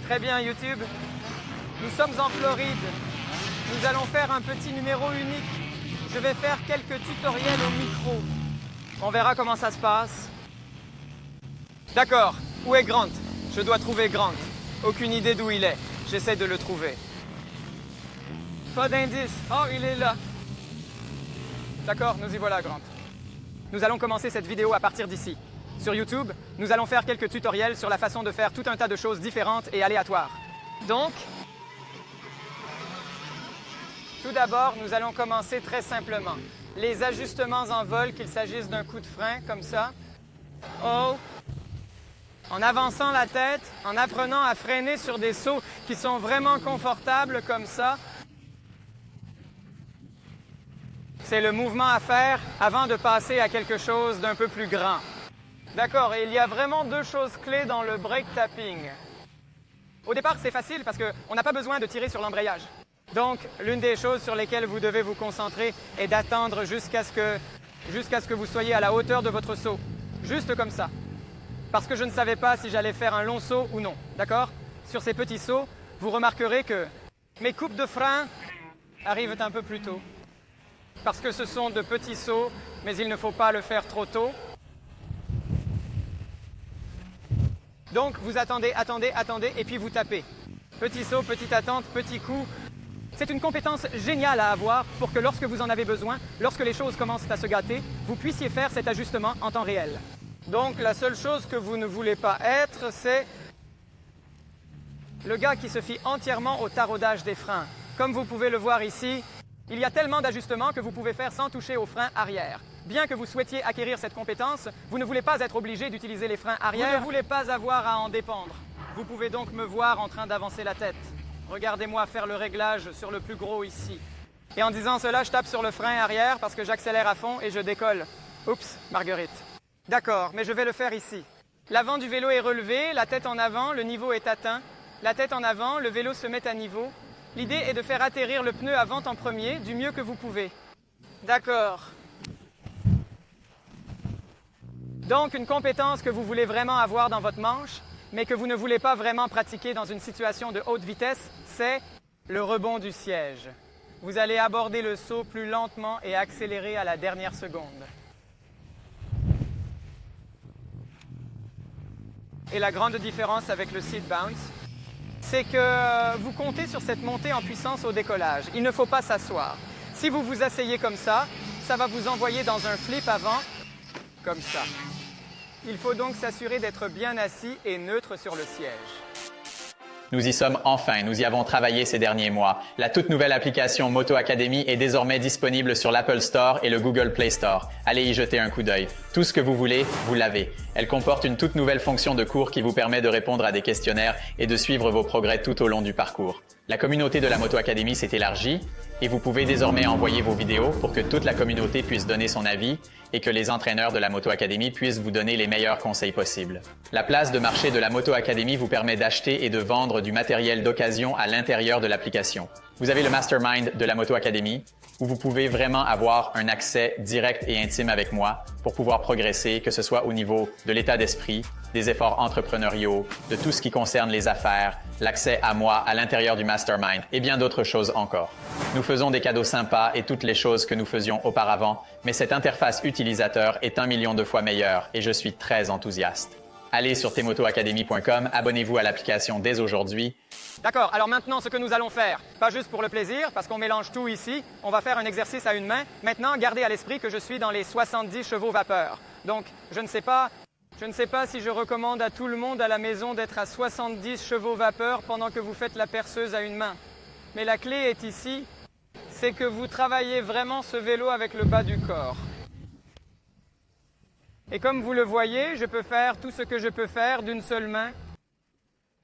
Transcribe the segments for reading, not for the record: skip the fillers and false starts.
Très bien YouTube. Nous sommes en Floride. Nous allons faire un petit numéro unique. Je vais faire quelques tutoriels au micro. On verra comment ça se passe. D'accord. Où est Grant? Je dois trouver Grant. Aucune idée d'où il est. J'essaie de le trouver. Pas d'indice. Oh, il est là. D'accord, nous y voilà, Grant. Nous allons commencer cette vidéo à partir d'ici. Sur YouTube, nous allons faire quelques tutoriels sur la façon de faire tout un tas de choses différentes et aléatoires. Donc, tout d'abord, nous allons commencer très simplement. Les ajustements en vol, qu'il s'agisse d'un coup de frein, comme ça. Oh! En avançant la tête, en apprenant à freiner sur des sauts qui sont vraiment confortables, comme ça. C'est le mouvement à faire avant de passer à quelque chose d'un peu plus grand. D'accord, et il y a vraiment deux choses clés dans le brake tapping. Au départ, c'est facile parce qu'on n'a pas besoin de tirer sur l'embrayage. Donc, l'une des choses sur lesquelles vous devez vous concentrer est d'attendre jusqu'à ce que vous soyez à la hauteur de votre saut. Juste comme ça. Parce que je ne savais pas si j'allais faire un long saut ou non. D'accord? Sur ces petits sauts, vous remarquerez que mes coupes de frein arrivent un peu plus tôt. Parce que ce sont de petits sauts, mais il ne faut pas le faire trop tôt. Donc, vous attendez, et puis vous tapez. Petit saut, petite attente, petit coup. C'est une compétence géniale à avoir pour que lorsque vous en avez besoin, lorsque les choses commencent à se gâter, vous puissiez faire cet ajustement en temps réel. Donc, la seule chose que vous ne voulez pas être, c'est le gars qui se fie entièrement au taraudage des freins. Comme vous pouvez le voir ici, il y a tellement d'ajustements que vous pouvez faire sans toucher aux freins arrière. Bien que vous souhaitiez acquérir cette compétence, vous ne voulez pas être obligé d'utiliser les freins arrière. Vous ne voulez pas avoir à en dépendre. Vous pouvez donc me voir en train d'avancer la tête. Regardez-moi faire le réglage sur le plus gros ici. Et en disant cela, je tape sur le frein arrière parce que j'accélère à fond et je décolle. Oups, Marguerite. D'accord, mais je vais le faire ici. L'avant du vélo est relevé, la tête en avant, le niveau est atteint. La tête en avant, le vélo se met à niveau. L'idée est de faire atterrir le pneu avant en premier du mieux que vous pouvez. D'accord. Donc, une compétence que vous voulez vraiment avoir dans votre manche, mais que vous ne voulez pas vraiment pratiquer dans une situation de haute vitesse, c'est le rebond du siège. Vous allez aborder le saut plus lentement et accélérer à la dernière seconde. Et la grande différence avec le seat bounce, c'est que vous comptez sur cette montée en puissance au décollage. Il ne faut pas s'asseoir. Si vous vous asseyez comme ça va vous envoyer dans un flip avant, comme ça. Il faut donc s'assurer d'être bien assis et neutre sur le siège. Nous y sommes enfin, nous y avons travaillé ces derniers mois. La toute nouvelle application Moto Academy est désormais disponible sur l'Apple Store et le Google Play Store. Allez y jeter un coup d'œil. Tout ce que vous voulez, vous l'avez. Elle comporte une toute nouvelle fonction de cours qui vous permet de répondre à des questionnaires et de suivre vos progrès tout au long du parcours. La communauté de la Moto Academy s'est élargie et vous pouvez désormais envoyer vos vidéos pour que toute la communauté puisse donner son avis et que les entraîneurs de la Moto Academy puissent vous donner les meilleurs conseils possibles. La place de marché de la Moto Academy vous permet d'acheter et de vendre du matériel d'occasion à l'intérieur de l'application. Vous avez le Mastermind de la Moto Academy où vous pouvez vraiment avoir un accès direct et intime avec moi pour pouvoir progresser, que ce soit au niveau de l'état d'esprit, des efforts entrepreneuriaux, de tout ce qui concerne les affaires, l'accès à moi à l'intérieur du Mastermind et bien d'autres choses encore. Nous faisons des cadeaux sympas et toutes les choses que nous faisions auparavant, mais cette interface utilisateur est 1 million de fois meilleure et je suis très enthousiaste. Allez sur tmotoacademy.com, abonnez-vous à l'application dès aujourd'hui. D'accord, alors maintenant ce que nous allons faire, pas juste pour le plaisir, parce qu'on mélange tout ici, on va faire un exercice à une main. Maintenant, gardez à l'esprit que je suis dans les 70 chevaux vapeur. Donc, je ne sais pas si je recommande à tout le monde à la maison d'être à 70 chevaux vapeur pendant que vous faites la perceuse à une main. Mais la clé est ici, c'est que vous travaillez vraiment ce vélo avec le bas du corps. Et comme vous le voyez, je peux faire tout ce que je peux faire d'une seule main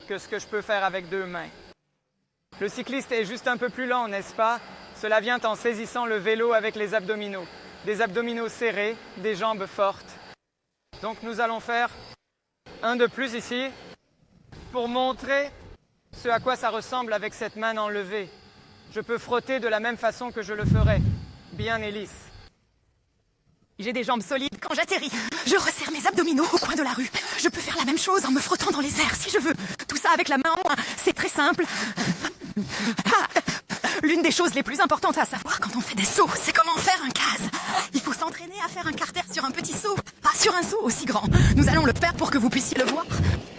que ce que je peux faire avec deux mains. Le cycliste est juste un peu plus lent, n'est-ce pas? Cela vient en saisissant le vélo avec les abdominaux. Des abdominaux serrés, des jambes fortes. Donc nous allons faire un de plus ici pour montrer ce à quoi ça ressemble avec cette main enlevée. Je peux frotter de la même façon que je le ferais, bien et lisse. J'ai des jambes solides quand j'atterris. Je resserre mes abdominaux au coin de la rue. Je peux faire la même chose en me frottant dans les airs si je veux. Tout ça avec la main en moins. C'est très simple. Ah, l'une des choses les plus importantes à savoir quand on fait des sauts, c'est comment faire un case. Il faut s'entraîner à faire un carter sur un petit saut, pas sur un saut aussi grand. Nous allons le faire pour que vous puissiez le voir.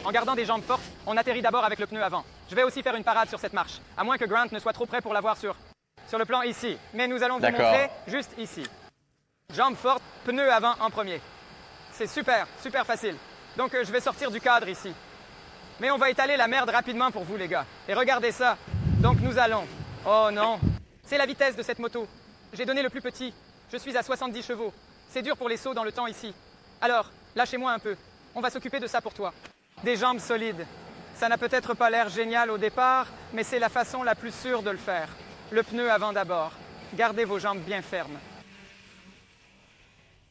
En gardant des jambes fortes, on atterrit d'abord avec le pneu avant. Je vais aussi faire une parade sur cette marche, à moins que Grant ne soit trop près pour la voir sur le plan ici. Mais nous allons vous montrer juste ici. Jambes fortes, pneu avant en premier. C'est super, super facile. Donc je vais sortir du cadre ici. Mais on va étaler la merde rapidement pour vous les gars. Et regardez ça. Donc nous allons... Oh non. C'est la vitesse de cette moto. J'ai donné le plus petit. Je suis à 70 chevaux. C'est dur pour les sauts dans le temps ici. Alors, lâchez-moi un peu. On va s'occuper de ça pour toi. Des jambes solides. Ça n'a peut-être pas l'air génial au départ, mais c'est la façon la plus sûre de le faire. Le pneu avant d'abord. Gardez vos jambes bien fermes.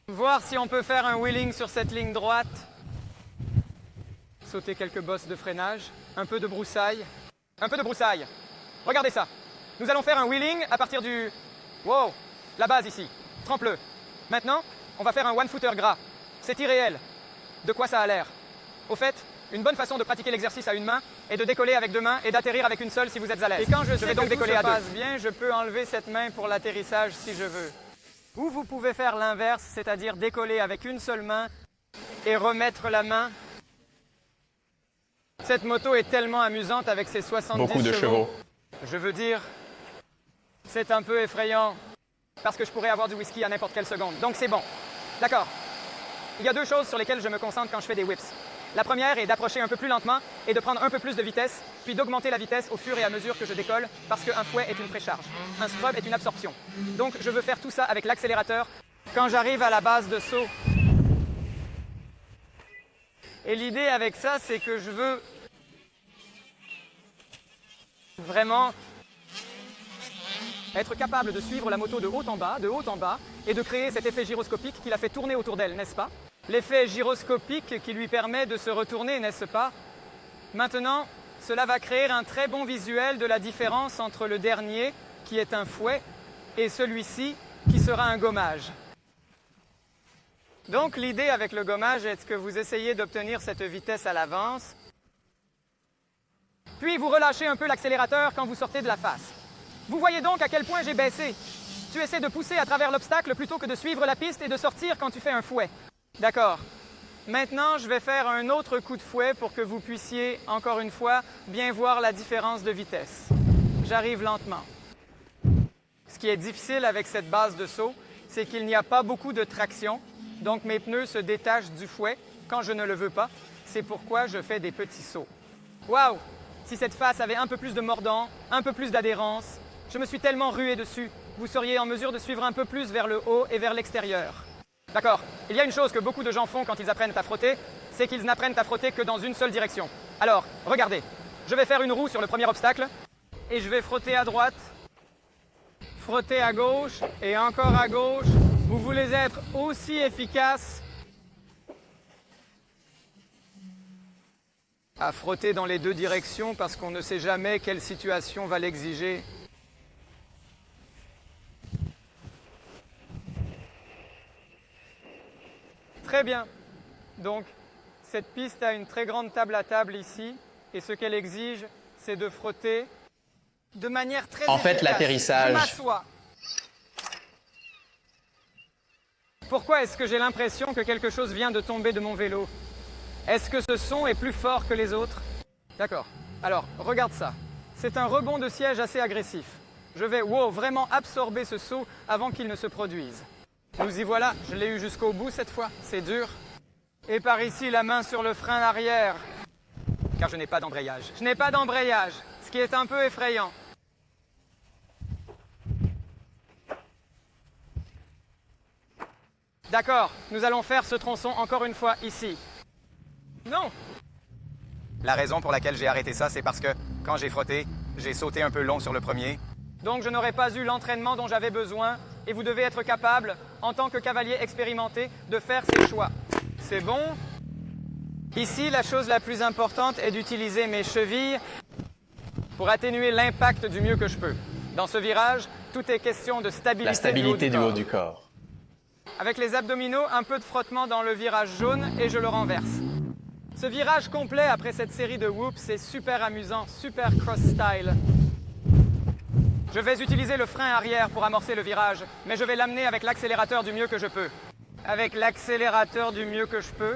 Voir si on peut faire un wheeling sur cette ligne droite. Sauter quelques bosses de freinage. Un peu de broussaille. Un peu de broussaille. Regardez ça. Nous allons faire un wheeling à partir du... Wow, la base ici. Trempe-le. Maintenant, on va faire un one-footer gras. C'est irréel. De quoi ça a l'air? Au fait, une bonne façon de pratiquer l'exercice à une main est de décoller avec deux mains et d'atterrir avec une seule si vous êtes à l'aise. Et quand je vais donc décoller à deux. Passe bien, je peux enlever cette main pour l'atterrissage si je veux. Ou vous pouvez faire l'inverse, c'est-à-dire décoller avec une seule main et remettre la main. Cette moto est tellement amusante avec ses 70 Beaucoup de chevaux. Je veux dire, c'est un peu effrayant parce que je pourrais avoir du whisky à n'importe quelle seconde. Donc c'est bon. D'accord. Il y a deux choses sur lesquelles je me concentre quand je fais des whips. La première est d'approcher un peu plus lentement et de prendre un peu plus de vitesse, puis d'augmenter la vitesse au fur et à mesure que je décolle, parce qu'un fouet est une précharge. Un scrub est une absorption. Donc je veux faire tout ça avec l'accélérateur quand j'arrive à la base de saut. Et l'idée avec ça, c'est que je veux vraiment être capable de suivre la moto de haut en bas, et de créer cet effet gyroscopique qui la fait tourner autour d'elle, n'est-ce pas? L'effet gyroscopique qui lui permet de se retourner, n'est-ce pas? Maintenant, cela va créer un très bon visuel de la différence entre le dernier, qui est un fouet, et celui-ci, qui sera un gommage. Donc l'idée avec le gommage est que vous essayez d'obtenir cette vitesse à l'avance, puis vous relâchez un peu l'accélérateur quand vous sortez de la face. Vous voyez donc à quel point j'ai baissé. Tu essaies de pousser à travers l'obstacle plutôt que de suivre la piste et de sortir quand tu fais un fouet. D'accord. Maintenant, je vais faire un autre coup de fouet pour que vous puissiez, encore une fois, bien voir la différence de vitesse. J'arrive lentement. Ce qui est difficile avec cette base de saut, c'est qu'il n'y a pas beaucoup de traction, donc mes pneus se détachent du fouet quand je ne le veux pas. C'est pourquoi je fais des petits sauts. Waouh! Si cette face avait un peu plus de mordant, un peu plus d'adhérence, je me suis tellement rué dessus, vous seriez en mesure de suivre un peu plus vers le haut et vers l'extérieur. D'accord. Il y a une chose que beaucoup de gens font quand ils apprennent à frotter, c'est qu'ils n'apprennent à frotter que dans une seule direction. Alors, regardez. Je vais faire une roue sur le premier obstacle, et je vais frotter à droite, frotter à gauche, et encore à gauche. Vous voulez être aussi efficace à frotter dans les deux directions parce qu'on ne sait jamais quelle situation va l'exiger. Très bien. Donc, cette piste a une très grande table à table ici, et ce qu'elle exige, c'est de frotter de manière très efficace. En fait, l'atterrissage... Je m'assois. Pourquoi est-ce que j'ai l'impression que quelque chose vient de tomber de mon vélo? Est-ce que ce son est plus fort que les autres? D'accord. Alors, regarde ça. C'est un rebond de siège assez agressif. Je vais, vraiment absorber ce saut avant qu'il ne se produise. Nous y voilà. Je l'ai eu jusqu'au bout cette fois. C'est dur. Et par ici, la main sur le frein arrière. Car je n'ai pas d'embrayage. Je n'ai pas d'embrayage, ce qui est un peu effrayant. D'accord. Nous allons faire ce tronçon encore une fois ici. Non! La raison pour laquelle j'ai arrêté ça, c'est parce que, quand j'ai frotté, j'ai sauté un peu long sur le premier. Donc je n'aurais pas eu l'entraînement dont j'avais besoin, et vous devez être capable, en tant que cavalier expérimenté, de faire ces choix. C'est bon? Ici, la chose la plus importante est d'utiliser mes chevilles pour atténuer l'impact du mieux que je peux. Dans ce virage, tout est question de stabilité, la stabilité du haut du corps. Avec les abdominaux, un peu de frottement dans le virage jaune et je le renverse. Ce virage complet après cette série de whoops, c'est super amusant, super cross-style. Je vais utiliser le frein arrière pour amorcer le virage, mais je vais l'amener avec l'accélérateur du mieux que je peux. Avec l'accélérateur du mieux que je peux?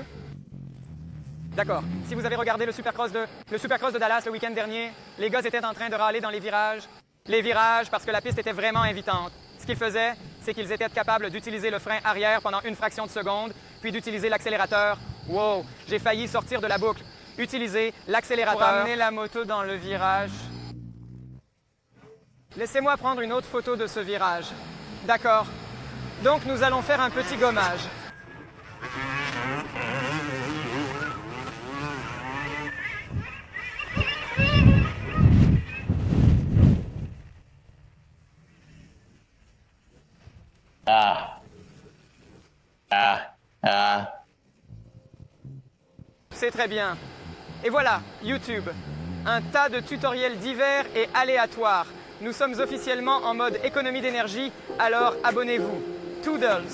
D'accord. Si vous avez regardé le Supercross de Dallas le week-end dernier, les gars étaient en train de râler dans les virages. Les virages parce que la piste était vraiment invitante. Ce qu'ils faisaient, c'est qu'ils étaient capables d'utiliser le frein arrière pendant une fraction de seconde, puis d'utiliser l'accélérateur. Wow, j'ai failli sortir de la boucle. Utiliser l'accélérateur pour amener la moto dans le virage. Laissez-moi prendre une autre photo de ce virage. D'accord. Donc nous allons faire un petit gommage. C'est très bien. Et voilà, YouTube. Un tas de tutoriels divers et aléatoires. Nous sommes officiellement en mode économie d'énergie, alors abonnez-vous. Toodles.